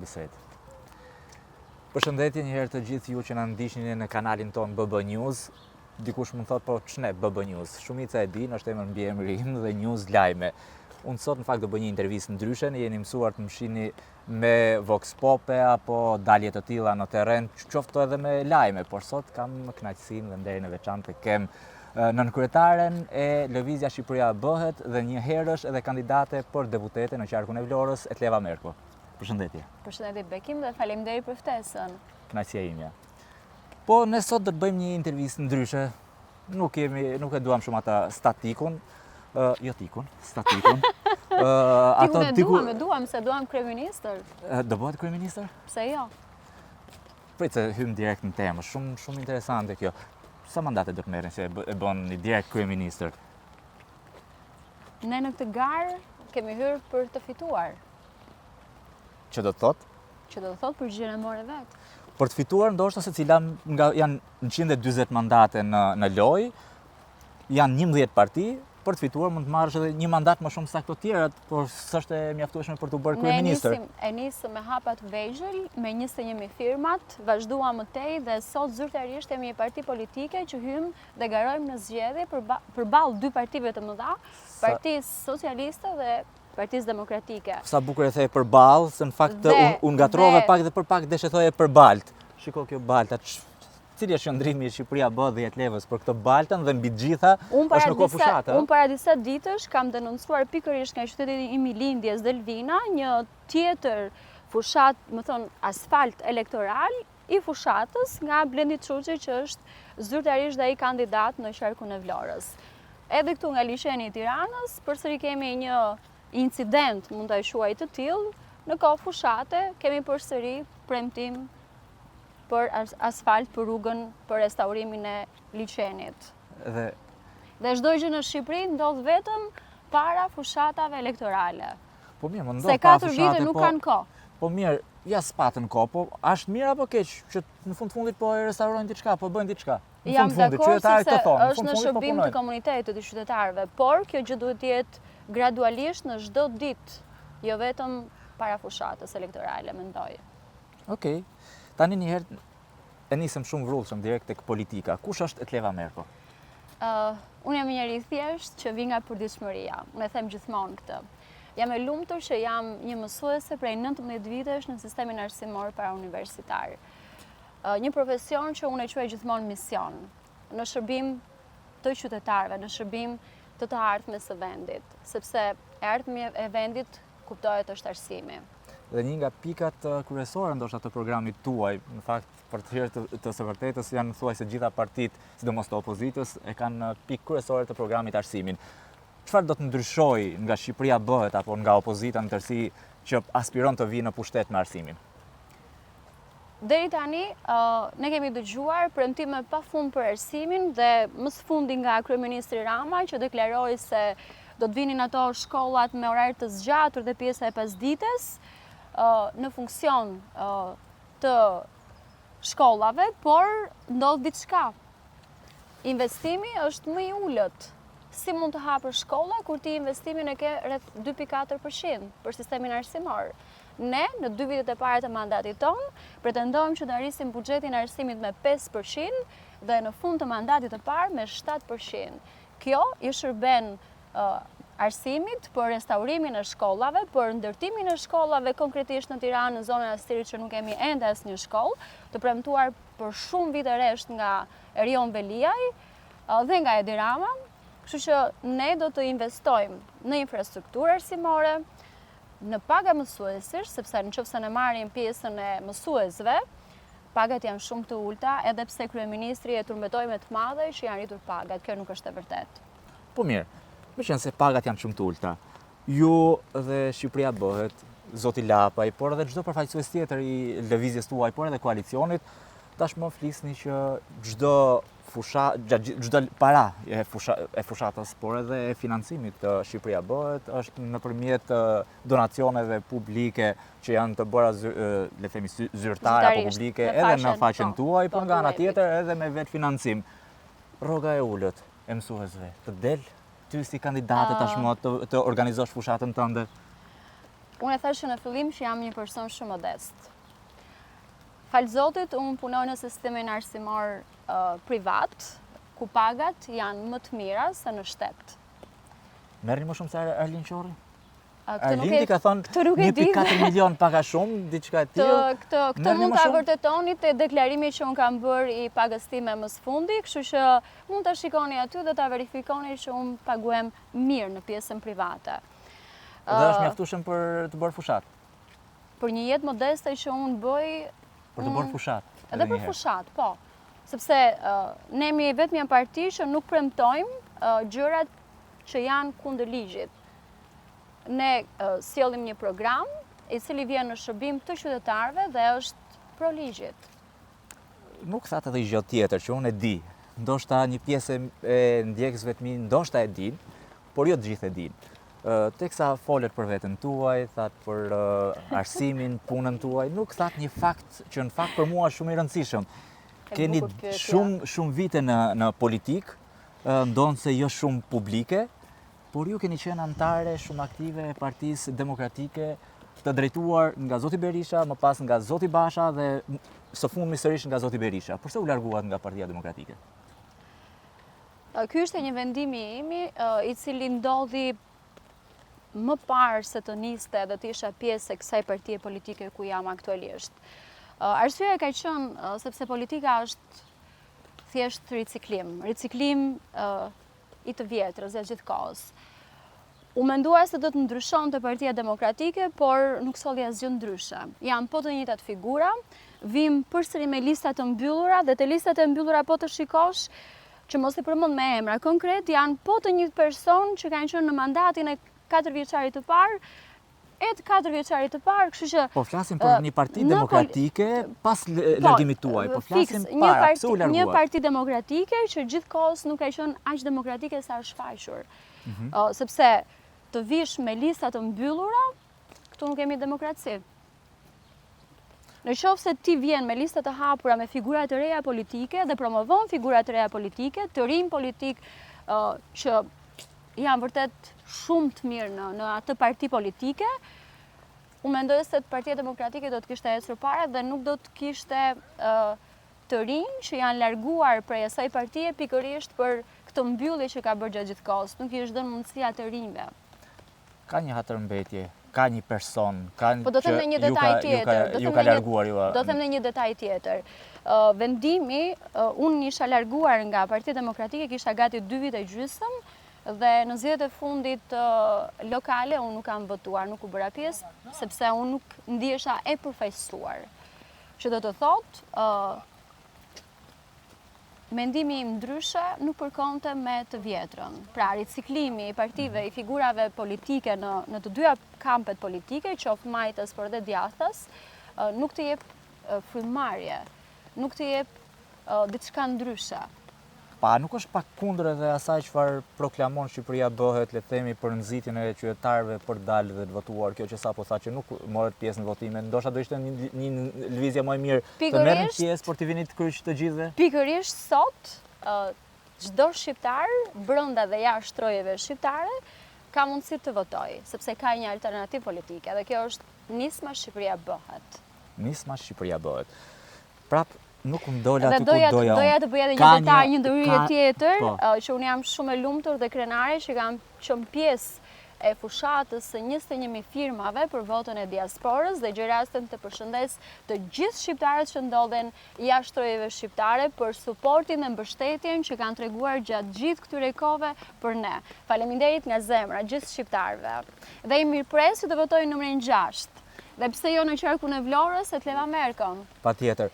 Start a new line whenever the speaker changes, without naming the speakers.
bisedë. Përshëndetje një herë të gjithë ju që na ndiqni në kanalin ton BB News. Dikush mund thot, po ç'ne BB News? Shumica e din, është emër mbiemri im dhe News lajme. Unë sot në fakt do bëj një intervistë ndryshe, jeni mësuar të më shihni me vox pope apo dalje të tilla në terren, qoftë edhe me lajme, por sot kam kënaqësinë dhe nderin e veçantë të kem nënkryetaren e Lëvizja Shqipëria Bëhet dhe një herësh edhe kandidate për deputete në qarkun e Vlorës, Etleva Merko. Përshëndetje.
Përshëndetje Bekim dhe faleminderit për ftesën.
Kënaqësia imja. Po ne sot do të bëjmë një intervistë ndryshe. Nuk e duam shumë ata statikun. Jo tikun, statikun.
Tikun e duam se duam kryeministër.
Do bëhet kryeministër?
Pse jo?
Prit se hym direkt në temë, shumë interesante kjo. Sa mandate do të merren se e bën një direkt kryeministër?
Ne në këtë garë kemi hyrë për të fituar.
Që do të thotë?
Që do të thotë përgjigjen e morë vetë.
Për të fituar ndoshta secila nga janë 140 mandate në lojë, janë 11 parti. Për të fituar mund të marrësh edhe një mandat më shumë se ato të tjerat, por s'është e mjaftueshme për të bërë kryeministër.
Ne nisëm me hapa të vegjël, me 21.000 firmat, vazhduam më tej dhe sot zyrtarisht jemi një parti politike që hym dhe garojmë në zgjedhje përballë dy partive të mëdha, Partisë Socialiste dhe Partisë Demokratike.
Sa bukur e the përballë, se në fakt unë gatrova pak dhe për pak deshe thoje përbalt. Shiko kjo balta. Cili është qëndrimi i Shqipëria Bëhet dhe Jetlevës për këtë baltën dhe mbi të gjitha është në kohë fushatë?
Unë para disa ditësh kam denoncuar pikërisht nga qyteti im i lindjes Delvina një tjetër fushat, më thon asfalt elektoral i fushatës nga Blendi Çuçi që është zyrtarisht ai kandidat në qarkun e Vlorës. Edhe këtu nga liçeni i Tiranës përsëri kemi një incident, mund ta quaj të tillë, në kohë fushate kemi përsëri premtim për asfalt, për rrugën, për restaurimin e liçenit. Dhe çdo gjë në Shqipëri ndodh vetëm para fushatave elektorale.
Po mirë, më
se 4 vite nuk kanë kohë.
Po mirë, ja s'patën kohë, po është mirë apo keq që në fundit po e restaurojnë diçka, po bëjnë diçka?
Jam dakord se është në shërbim të komunitetit të qytetarëve, por kjo gjë duhet të jetë gradualisht në çdo ditë, jo vetëm para fushatës elektorale, mendoj.
Okej. Tani një herë e nisëm shumë vrullshëm direkt tek politika. Kush është Etleva Merko?
Unë jam njëri i thjeshtë që vi nga përditshmëria. Unë e them gjithmonë këtë. Jam e lumtur që jam një mësuese prej 19 vitesh në sistemin arsimor parauniversitar. Një profesion që unë e quaj gjithmonë mision, në shërbim të qytetarëve, në shërbim të ardhmes së vendit, sepse e ardhmja e vendit kuptohet është arsimi.
Dhe një nga pikat kryesore ndoshta të programit tuaj, në fakt për të hyrë të së vërtetës janë thuajse gjitha partitë, sidomos të opozitës, e kanë pikë kryesore të programit arsimin. Çfarë do të ndryshojë nga Shqipëria Bëhet apo nga opozita në tërësi që aspiron të vijë në pushtet me arsimin?
Deri tani ne kemi dëgjuar premtime pafund për arsimin dhe më së fundi nga kryeministri Rama që deklaroi se do të vinin ato shkollat me orar të zgjatur dhe pjesa e pasdites në funksion të shkollave, por ndodh diçka. Investimi është më i ulët. Si mund të hapësh shkolla kur ti investimin e ke rreth 2.4% për sistemin arsimor? Ne, në 2 vitet e para të mandatit tonë, pretendojmë që të arrisim buxhetin e arsimit me 5% dhe në fund të mandatit të parë me 7%. Kjo i shërben arsimit për restaurimin e shkollave, për ndërtimin e shkollave konkretisht në Tiranë, në zonën e Astirit që nuk kemi ende asnjë shkollë, të premtuar për shumë vite rresht nga Erion Veliaj dhe nga Edi Rama, kështu që ne do të investojmë në infrastrukturë arsimore, në paga mësuesish, sepse nëse ne marrim pjesën e mësuesve, pagat janë shumë të ulta, edhe pse kryeministri e turmbetoi me të madhe që janë rritur pagat, kjo nuk është e vërtetë.
Po mirë. Me qenë se pagat janë shumë të ulta, ju dhe Shqipëria Bëhet, Zoti Lapaj, por edhe çdo përfaqësues tjetër i lëvizjes tuaj, por edhe koalicionit, tashmë flisni që çdo para e fushatës, por edhe e financimit të Shqipëria Bëhet është nëpërmjet donacioneve publike që janë të bëra le themi zyrtare apo publike edhe në faqen tuaj, por nga ana tjetër edhe me vetë financim. Rroga e ulët e mësuesve të del ty si kandidate tashmë të organizosh fushatën tënde?
Unë e thashë në fillim që jam një person shumë modest. Falë Zotit, unë punoj në sistemin arsimor privat, ku pagat janë më të mira se në shtet.
Merrni më shumë se Arlin Qorri?
Këtë
Arlindi ka thonë 1.4 milion paka shumë, diçka e tillë.
Këtë mund ta vërtetoni te deklarimi që unë kam bërë i pagës time më së fundi, kështu që mund ta shikoni aty dhe ta verifikoni që unë paguem mirë në pjesën private.
Dhe është mjaftueshëm për të bërë fushat.
Për një jetë modeste që unë bëj.
Për të bërë fushat.
Edhe për fushat, po. Sepse ne jemi vetëm një parti që nuk premtojmë gjërat që janë kundër ligjit. Ne sjellim një program i cili vjen në shërbim të qytetarëve dhe është pro ligjit.
Nuk thatë edhe gjë tjetër që unë e di. Ndoshta një pjesë e ndjekësve të mi ndoshta e din, por jo të gjithë e din. Teksa folet për veten tuaj, thatë për arsimin, punën tuaj, nuk thatë një fakt që në fakt për mua është shumë i rëndësishëm. Keni shumë vite në politikë, ndonë se jo shumë publike, por ju keni qenë anëtare shumë aktive e Partisë Demokratike, të drejtuar nga Zoti Berisha, më pas nga Zoti Basha dhe së fundmi sërish nga Zoti Berisha. Përse u larguat nga Partia Demokratike?
Ky ishte një vendimi imi i cili ndodhi më parë se të niste dhe të isha pjesë e kësaj partie politike ku jam aktualisht. Arsyeja ka qenë sepse politika është thjesht riciklim i të vjetrës gjatë gjithë kohës. U mendua se do të ndryshonte Partia Demokratike, por nuk solli asgjë ndryshe. Janë po të njëjtat figura, vim përsëri me lista të mbyllura dhe te listat e mbyllura po të shikosh, që mos i përmend me emra konkret, janë po të njëjtë person që kanë qenë në mandatin e 4 vjeçarit të parë, kështu që
po flasim për një parti demokratike pas largimit tuaj, po flasim para, pse u larguat?
Një parti demokratike që gjithkohës nuk ka qenë aq demokratike sa është shfaqur. Sepse të vish me lista të mbyllura, këtu nuk kemi demokraci. Në qoftë se ti vjen me lista të hapura me figura të reja politike dhe promovon figura të reja politike, të rinj politik që janë vërtet shumë të mirë në atë parti politike, unë mendoj se Partia Demokratike do të kishte ecur para dhe nuk do të kishte të rinj që janë larguar prej asaj partie pikërisht për këtë mbyllje që ka bërë gjatë gjithë kohës, nuk i është dhënë mundësia të rinjve.
Ka një hatërmbetje, ka një person,
po do them në një detaj tjetër,
ju ka larguar ju.
Do them në një detaj tjetër. Vendimi, unë isha larguar nga Partia Demokratike, kisha gati 2 vite gjysmë, dhe në zgjedhjet e fundit lokale unë nuk kam votuar, nuk u bëra pjesë, sepse unë nuk ndihesha e përfaqësuar. Që do të thotë, mendimi im ndryshe nuk përkonte me të vjetrën. Pra, riciklimi i partive, i figurave politike në të dyja kampet politike, qoftë majtës por dhe djathtas, nuk të jep frymëmarrje, nuk të jep diçka ndryshe.
Pa, nuk është pak kundër edhe asaj çfarë proklamon Shqipëria bëhet, le të themi, për nxitjen e qytetarëve për dalë dhe të votuar, kjo që sapo tha që nuk morët pjesë në votime, ndoshta do ishte një lëvizje më e mirë të merrni pjesë por të vini të kryq të gjithëve?
Pikërisht sot, çdo shqiptar brenda dhe jashtë trojeve shqiptare ka mundësi të votojë, sepse ka një alternativë politike dhe kjo është nisma Shqipëria bëhet.
Nisma Shqipëria bëhet. Prap nuk më dola aty ku
doja të bëja edhe një detaj, një ndërhyrje tjetër, që unë jam shumë e lumtur dhe krenare që kam qenë pjesë e fushatës së 21.000 firmave për votën e diasporës dhe gjej rastin të përshëndes të gjithë shqiptarët që ndodhen jashtë trojeve shqiptare për suportin dhe mbështetjen që kanë treguar gjatë gjithë këtyre kohëve për ne. Faleminderit nga zemra gjithë shqiptarëve. Dhe i mirëpres që të votojnë numrin 6. Dhe pse jo në qarkun e Vlorës e të Leva Merkon?
Patjetër.